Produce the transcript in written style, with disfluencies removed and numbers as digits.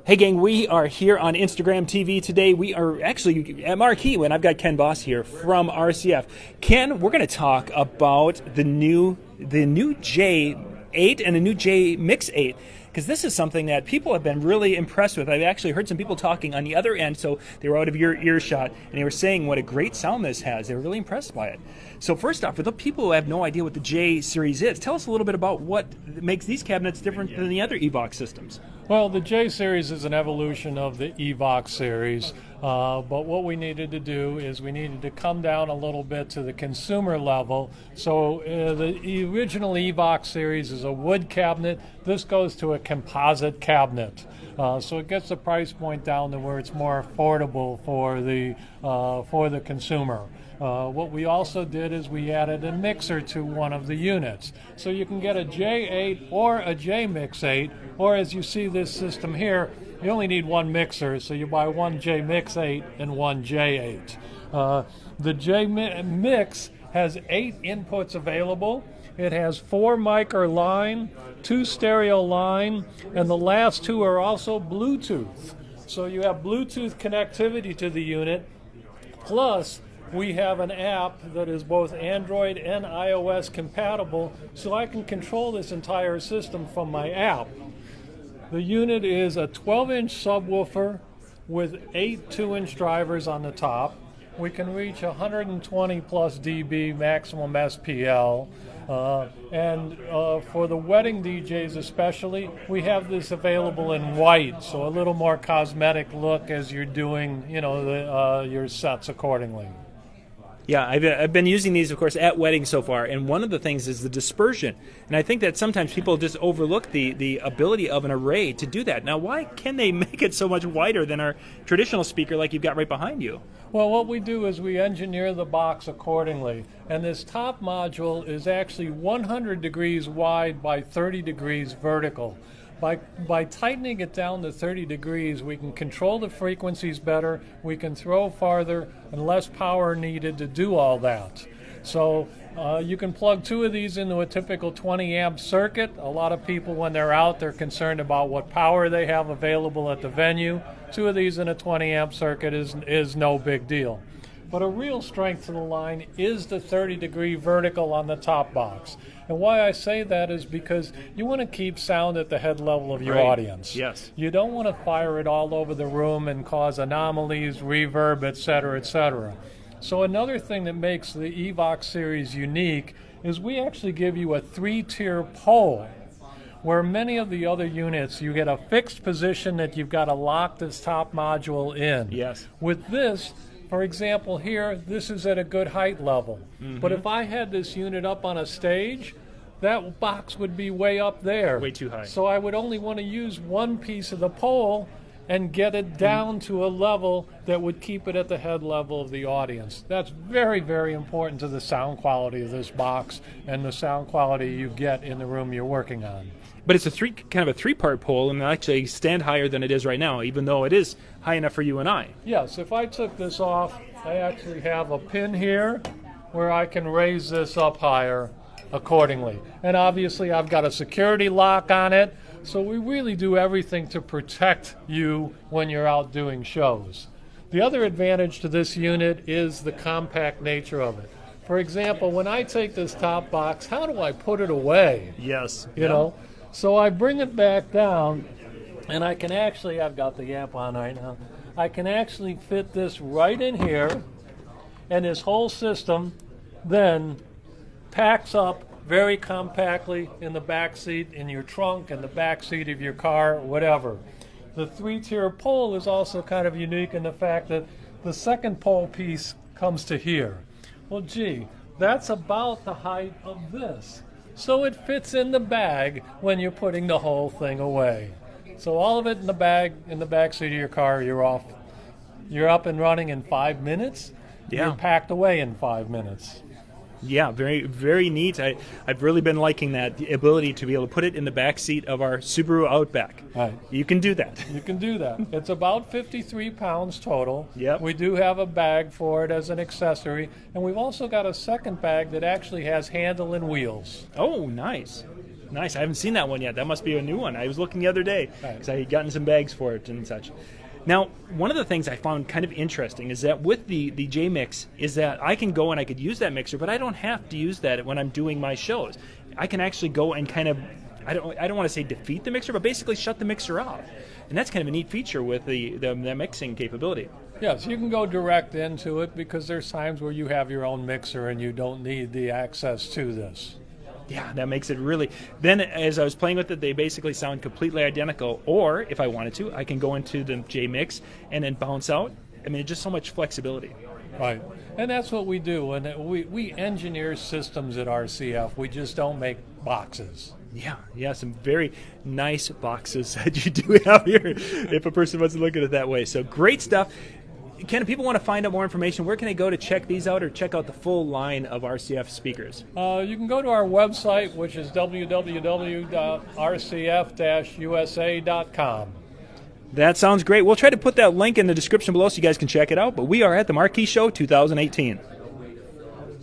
Hey gang, we are here on Instagram TV today. We are actually at Marquee, and I've got Ken Boss here from RCF. Ken, we're going to talk about the new J8 and the new JMix8, because this is something that people have been really impressed with. I've actually heard some people talking on the other end, so they were out of your earshot, and they were saying what a great sound this has. They were really impressed by it. So first off, for the people who have no idea what the J series is, tell us a little bit about what makes these cabinets different than the other Evox systems. Well, the J series is an evolution of the Evox series, but what we needed to do is we needed to come down a little bit to the consumer level. So the original Evox series is a wood cabinet. This goes to a composite cabinet. So it gets the price point down to where it's more affordable for the consumer. What we also did is we added a mixer to one of the units. So you can get a J8 or a JMix8, or as you see this system here, you only need one mixer, so you buy one JMix8 and one J8. The JMix has 8 inputs available. It has 4 mic or line, 2 stereo line, and the last 2 are also Bluetooth. So you have Bluetooth connectivity to the unit, plus we have an app that is both Android and iOS compatible, so I can control this entire system from my app. The unit is a 12-inch subwoofer with 8 2-inch drivers on the top. We can reach 120 plus dB maximum SPL. And for the wedding DJs especially, we have this available in white, so a little more cosmetic look as you're doing, your sets accordingly. Yeah, I've been using these, of course, at weddings so far, and one of the things is the dispersion. And I think that sometimes people just overlook the ability of an array to do that. Now, why can they make it so much wider than our traditional speaker like you've got right behind you? Well, what we do is we engineer the box accordingly, and this top module is actually 100 degrees wide by 30 degrees vertical. By tightening it down to 30 degrees, we can control the frequencies better, we can throw farther, and less power needed to do all that. So you can plug 2 of these into a typical 20 amp circuit. A lot of people, when they're out, they're concerned about what power they have available at the venue. 2 of these in a 20 amp circuit is no big deal. But a real strength to the line is the 30-degree vertical on the top box. And why I say that is because you want to keep sound at the head level of your audience. Yes. You don't want to fire it all over the room and cause anomalies, reverb, etc., etc. So another thing that makes the Evox series unique is we actually give you a 3-tier pole, where many of the other units you get a fixed position that you've got to lock this top module in. Yes. With this, for example, here, this is at a good height level. Mm-hmm. But if I had this unit up on a stage, that box would be way up there. Way too high. So I would only want to use one piece of the pole and get it down to a level that would keep it at the head level of the audience. That's very, very important to the sound quality of this box and the sound quality you get in the room you're working on. But it's kind of a 3-part pole, and it'll actually stand higher than it is right now, even though it is high enough for you and I. Yes, if I took this off, I actually have a pin here where I can raise this up higher accordingly. And obviously I've got a security lock on it, so we really do everything to protect you when you're out doing shows. The other advantage to this unit is the compact nature of it. For example, when I take this top box, how do I put it away? Yes. You know? So I bring it back down, and I can actually, I've got the amp on right now, I can actually fit this right in here, and this whole system then packs up very compactly in the back seat, in your trunk, in the back seat of your car, whatever. The 3-tier pole is also kind of unique in the fact that the second pole piece comes to here. Well, gee, that's about the height of this. So it fits in the bag when you're putting the whole thing away. So all of it in the bag, in the back seat of your car, you're off. You're up and running in 5 minutes. Yeah. You're packed away in 5 minutes. Yeah, very, very neat. I've really been liking that, the ability to be able to put it in the back seat of our Subaru Outback. Right. You can do that. You can do that. It's about 53 pounds total. Yep. We do have a bag for it as an accessory, and we've also got a second bag that actually has handle and wheels. Oh, nice. Nice. I haven't seen that one yet. That must be a new one. I was looking the other day because I had gotten some bags for it and such. Now, one of the things I found kind of interesting is that with the JMix is that I can go and I could use that mixer, but I don't have to use that when I'm doing my shows. I can actually go and kind of, I don't want to say defeat the mixer, but basically shut the mixer off. And that's kind of a neat feature with the mixing capability. Yes, you can go direct into it because there's times where you have your own mixer and you don't need the access to this. Yeah, that makes it really... Then as I was playing with it, they basically sound completely identical. Or, if I wanted to, I can go into the JMix and then bounce out. I mean, just so much flexibility. Right. And that's what we do. And we engineer systems at RCF. We just don't make boxes. Yeah, some very nice boxes that you do have here, if a person wants to look at it that way. So great stuff. Ken, if people want to find out more information, where can they go to check these out or check out the full line of RCF speakers? You can go to our website, which is www.rcf-usa.com. That sounds great. We'll try to put that link in the description below so you guys can check it out. But we are at the Marquee Show 2018.